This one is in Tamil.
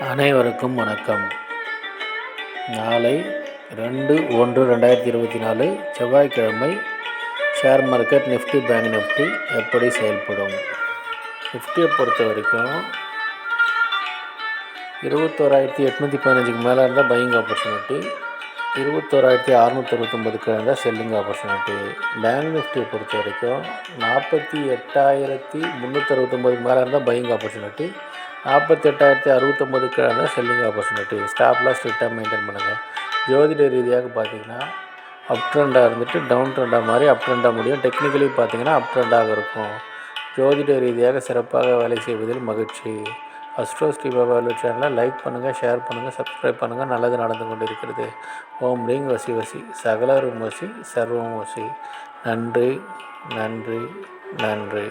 அனைவருக்கும் வணக்கம். நாளை 2/1/2024 செவ்வாய்க்கிழமை share market Nifty bank Nifty எப்படி செயல்படும்? நிஃப்டியை பொறுத்த வரைக்கும் 21,815க்கு மேலே இருந்தால் பையிங் ஆப்பர்ச்சுனிட்டி, 21,669க்கு இருந்தால் செல்லிங் ஆப்பர்ச்சுனிட்டி. பேங்க் நிஃப்டியை பொறுத்த வரைக்கும் 48,369க்கு மேலே இருந்தால் பையிங் ஆப்பர்ச்சுனிட்டி, 48,069க்கு இருந்தால் செல்லிங் ஆப்பர்ச்சுனிட்டி. ஸ்டாப் லாஸ் ஸ்ட்ரிக்டாக மெயின்டைன் பண்ணுங்கள். ஜோதிட ரீதியாக பார்த்தீங்கன்னா அப் ட்ரெண்டாக இருந்துட்டு டவுன் ட்ரெண்டாக மாதிரி அப் ட்ரெண்டாக முடியும். டெக்னிக்கலி பார்த்தீங்கன்னா அப் ட்ரெண்டாக இருக்கும். ஜோதிட ரீதியாக சிறப்பாக வேலை செய்வதில் மகிழ்ச்சி. அஸ்ட்ரோ ஸ்ரீ பாபா சேனலை லைக் பண்ணுங்கள், ஷேர் பண்ணுங்கள், சப்ஸ்கிரைப் பண்ணுங்கள். நல்லது நடந்து கொண்டு இருக்கிறது. ஓம் ரீங் வசி வசி சகலரும் வசி சர்வம் வசி. நன்றி நன்றி நன்றி.